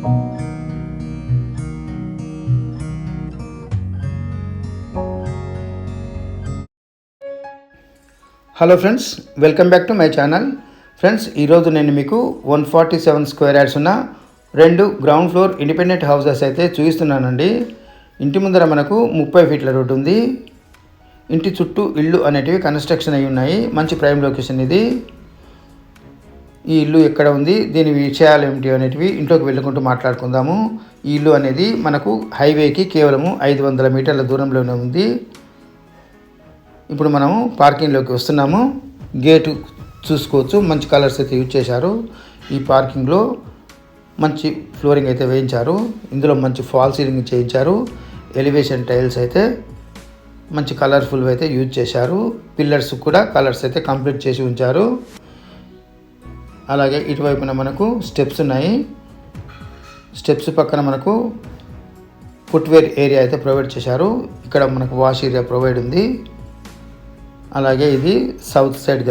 Hello friends, welcome back to my channel. Friends, ఈరోజు నేను మీకు 147 స్క్వేర్ యార్డ్స్ ఉన్న 2 గ్రౌండ్ ఫ్లోర్ ఇండిపెండెంట్ హౌసెస్ అయితే చూపిస్తున్నానండి. ఇంటి ముందర మనకు 30 ఫీట్ల రోడ్డు ఉంది. ఇంటి చుట్టూ ఇళ్ళు అనేటివి కన్స్ట్రక్షన్ అయి ఉన్నాయి. మంచి ప్రైమ్ లొకేషన్ ఇది. ఈ ఇల్లు ఎక్కడ ఉంది, దీని విషయాలు ఏమిటి అనేటివి ఇంట్లోకి వెళ్ళుకుంటూ మాట్లాడుకుందాము. ఈ ఇల్లు అనేది మనకు హైవేకి కేవలము 500 మీటర్ల దూరంలోనే ఉంది. ఇప్పుడు మనము పార్కింగ్లోకి వస్తున్నాము. గేటు చూసుకోవచ్చు, మంచి కలర్స్ అయితే యూజ్ చేశారు. ఈ పార్కింగ్లో మంచి ఫ్లోరింగ్ అయితే వేయించారు. ఇందులో మంచి ఫాల్ సీలింగ్ చేయించారు. ఎలివేషన్ టైల్స్ అయితే మంచి కలర్ఫుల్ అయితే యూజ్ చేశారు. పిల్లర్స్ కూడా కలర్స్ అయితే కంప్లీట్ చేసి ఉంచారు. అలాగే ఇటువైపున మనకు స్టెప్స్ ఉన్నాయి. స్టెప్స్ పక్కన మనకు ఫుట్వేర్ ఏరియా అయితే ప్రొవైడ్ చేశారు. ఇక్కడ మనకు వాష్ ఏరియా ప్రొవైడ్ ఉంది. అలాగే ఇది సౌత్ సైడ్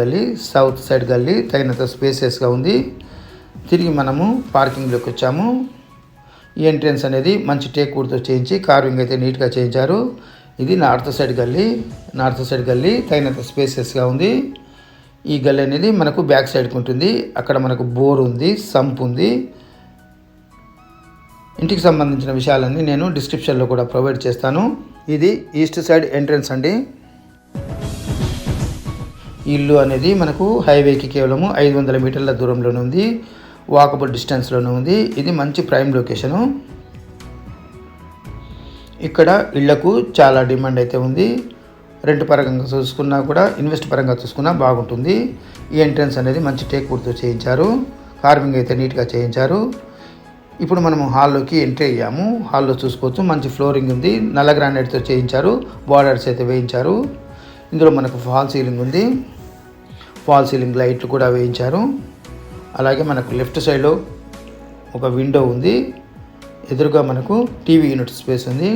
గల్లీ తగినంత స్పేసెస్గా ఉంది. తిరిగి మనము పార్కింగ్లోకి వచ్చాము. ఈ ఎంట్రన్స్ అనేది మంచి టేక్ వుడ్తో చేయించి కార్వింగ్ అయితే నీట్గా చేయించారు. ఇది నార్త్ సైడ్ గల్లీ తగినంత స్పేసెస్గా ఉంది. ఈ గల్లీ అనేది మనకు బ్యాక్ సైడ్కి ఉంటుంది. అక్కడ మనకు బోర్ ఉంది, సంప్ ఉంది. ఇంటికి సంబంధించిన విషయాలన్నీ నేను డిస్క్రిప్షన్లో కూడా ప్రొవైడ్ చేస్తాను. ఇది ఈస్ట్ సైడ్ ఎంట్రన్స్ అండి. ఇల్లు అనేది మనకు హైవేకి కేవలము 500 మీటర్ల దూరంలోనే ఉంది. వాకబుల్ డిస్టెన్స్లోనే ఉంది. ఇది మంచి ప్రైమ్ లొకేషను. ఇక్కడ ఇళ్లకు చాలా డిమాండ్ అయితే ఉంది. రెంట్ పరంగా చూసుకున్నా కూడా, ఇన్వెస్ట్ పరంగా చూసుకున్నా బాగుంటుంది. ఈ ఎంట్రన్స్ అనేది మంచి టేక్ వుడ్తో చేయించారు. కార్వింగ్ అయితే నీట్గా చేయించారు. ఇప్పుడు మనము హాల్లోకి ఎంట్రీ అయ్యాము. హాల్లో చూసుకోవచ్చు, మంచి ఫ్లోరింగ్ ఉంది. నల్ల గ్రానైట్తో చేయించారు. బార్డర్స్ అయితే వేయించారు. ఇందులో మనకు ఫాల్ సీలింగ్ ఉంది. ఫాల్ సీలింగ్ లైట్లు కూడా వేయించారు. అలాగే మనకు లెఫ్ట్ సైడ్లో ఒక విండో ఉంది. ఎదురుగా మనకు టీవీ యూనిట్ స్పేస్ ఉంది.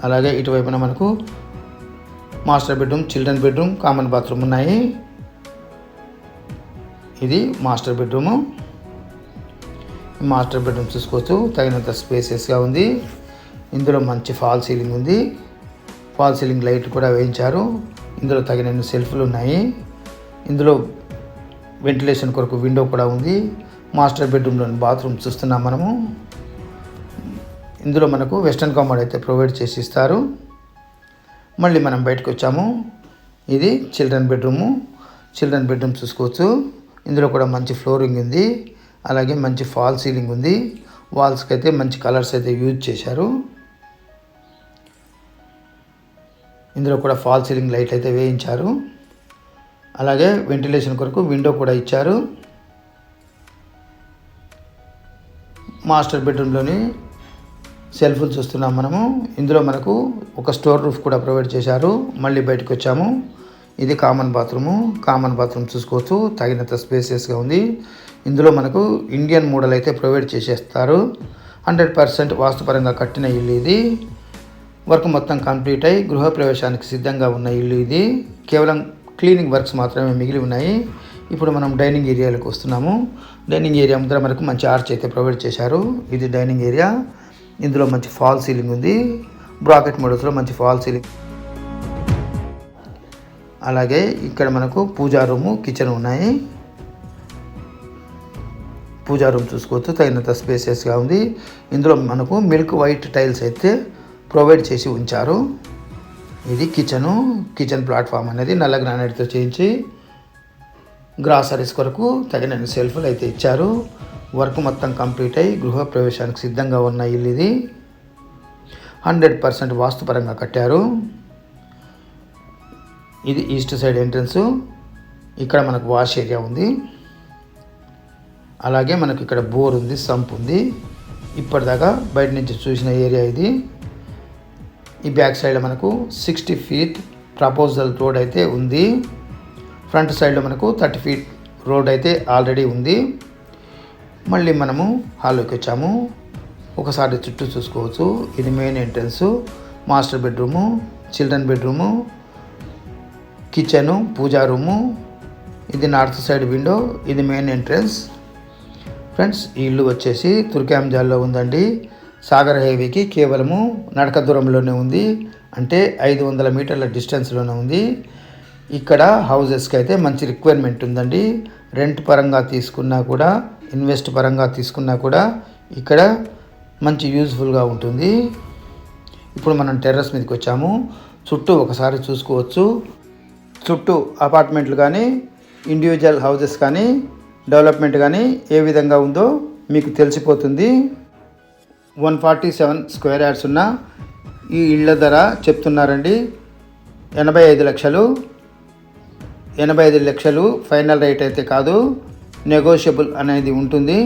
అలాగే ఇటువైపున మనకు master bedroom, children bedroom, common bathroom ఉన్నాయి. ఇది మాస్టర్ బెడ్రూము. మాస్టర్ బెడ్రూమ్ చూసుకోవచ్చు, తగినంత స్పేసెస్గా ఉంది. ఇందులో మంచి ఫాల్ సీలింగ్ ఉంది. ఫాల్ సీలింగ్ లైట్ కూడా వేయించారు. ఇందులో తగినన్ని సెల్ఫ్లు ఉన్నాయి. ఇందులో వెంటిలేషన్ కొరకు విండో కూడా ఉంది. మాస్టర్ బెడ్రూమ్లోని బాత్రూమ్ చూస్తున్నాం మనము. ఇందులో మనకు వెస్టర్న్ కమోడ్ అయితే ప్రొవైడ్ చేసి ఇస్తారు. మళ్ళీ మనం బయటకు వచ్చాము. ఇది చిల్డ్రన్ బెడ్రూమ్ చూసుకోవచ్చు. ఇందులో కూడా మంచి ఫ్లోరింగ్ ఉంది. అలాగే మంచి ఫాల్ సీలింగ్ ఉంది. వాల్స్కి అయితే మంచి కలర్స్ అయితే యూజ్ చేశారు. ఇందులో కూడా ఫాల్ సీలింగ్ లైట్ అయితే వేయించారు. అలాగే వెంటిలేషన్ కొరకు విండో కూడా ఇచ్చారు. మాస్టర్ బెడ్రూమ్లోని సెల్ఫ్లు చూస్తున్నాం మనము. ఇందులో మనకు ఒక స్టోర్ రూఫ్ కూడా ప్రొవైడ్ చేశారు. మళ్ళీ బయటకు వచ్చాము. ఇది కామన్ బాత్రూమ్ చూసుకోవచ్చు, తగినంత స్పేసెస్గా ఉంది. ఇందులో మనకు ఇండియన్ మోడల్ అయితే ప్రొవైడ్ చేసేస్తారు. 100% వాస్తుపరంగా కట్టిన ఇల్లు ఇది. వర్క్ మొత్తం కంప్లీట్ అయి గృహప్రవేశానికి సిద్ధంగా ఉన్న ఇల్లు ఇది. కేవలం క్లీనింగ్ వర్క్స్ మాత్రమే మిగిలి ఉన్నాయి. ఇప్పుడు మనం డైనింగ్ ఏరియాలోకి వస్తున్నాము. డైనింగ్ ఏరియా ముందర మనకు మంచి ఆర్చ్ అయితే ప్రొవైడ్ చేశారు. ఇది డైనింగ్ ఏరియా. ఇందులో మంచి ఫాల్ సీలింగ్ ఉంది. బ్రాకెట్ మోడల్స్లో మంచి ఫాల్ సీలింగ్. అలాగే ఇక్కడ మనకు పూజా రూము, కిచెన్ ఉన్నాయి. పూజా రూమ్ చూసుకోవచ్చు, తగినంత స్పేసెస్గా ఉంది. ఇందులో మనకు మిల్క్ వైట్ టైల్స్ అయితే ప్రొవైడ్ చేసి ఉంచారు. ఇది కిచెన్ ప్లాట్ఫామ్ అనేది నల్ల గ్రానైట్తో చేయించి గ్రాసరీస్ కొరకు తగినన్ని సెల్ఫ్లు అయితే ఇచ్చారు. వర్క్ మొత్తం కంప్లీట్ అయ్యి గృహప్రవేశానికి సిద్ధంగా ఉన్న ఇల్లు ఇది. 100% వాస్తుపరంగా కట్టారు. ఇది ఈస్ట్ సైడ్ ఎంట్రన్స్. ఇక్కడ మనకు వాష్ ఏరియా ఉంది. అలాగే మనకు ఇక్కడ బోర్ ఉంది, సంప్ ఉంది. ఇప్పటిదాకా బయట నుంచి చూసిన ఏరియా ఇది. ఈ బ్యాక్ సైడ్ మనకు 60 ఫీట్ ప్రపోజల్ రోడ్ అయితే ఉంది. ఫ్రంట్ సైడ్లో మనకు 30 ఫీట్ రోడ్ అయితే ఆల్రెడీ ఉంది. మళ్ళీ మనము హాల్లోకి వచ్చాము. ఒకసారి చుట్టూ చూసుకోవచ్చు. ఇది main entrance, master bedroom, children bedroom, kitchen, puja room. ఇది నార్త్ సైడ్ విండో. ఇది మెయిన్ ఎంట్రన్స్. ఫ్రెండ్స్ ఈ ఇల్లు వచ్చేసి తుర్కాంజాల్లో ఉందండి. సాగర్ హైవేకి కేవలము నడక దూరంలోనే ఉంది, అంటే 500 మీటర్ల డిస్టెన్స్లోనే ఉంది. ఇక్కడ హౌజెస్కి అయితే మంచి రిక్వైర్మెంట్ ఉందండి. రెంట్ పరంగా తీసుకున్నా కూడా, ఇన్వెస్ట్ పరంగా తీసుకున్నా కూడా ఇక్కడ మంచి యూజ్ఫుల్గా ఉంటుంది. ఇప్పుడు మనం టెర్రస్ మీదకి వచ్చాము. చుట్టూ ఒకసారి చూసుకోవచ్చు. చుట్టూ అపార్ట్మెంట్లు కానీ, ఇండివిజువల్ హౌజెస్ కానీ, డెవలప్మెంట్ కానీ ఏ విధంగా ఉందో మీకు తెలిసిపోతుంది. 147 స్క్వేర్ యార్డ్స్ ఉన్న ఈ ఇళ్ళ ధర చెప్తున్నారండి 85 లక్షలు. 85 లక్షలు ఫైనల్ రేట్ అయితే కాదు, నెగోషియబుల్ అనేది ఉంటుంది.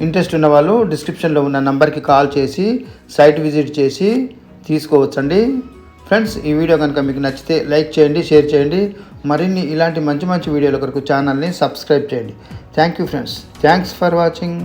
ఇంట్రెస్ట్ ఉన్న వాళ్ళు డిస్క్రిప్షన్లో ఉన్న నంబర్కి కాల్ చేసి సైట్ విజిట్ చేసి తీసుకోవచ్చండి. ఫ్రెండ్స్ ఈ వీడియో కనుక మీకు నచ్చితే లైక్ చేయండి, షేర్ చేయండి. మరిన్ని ఇలాంటి మంచి మంచి వీడియోల కొరకు ఛానల్ని సబ్స్క్రైబ్ చేయండి. Thank you friends. Thanks for watching.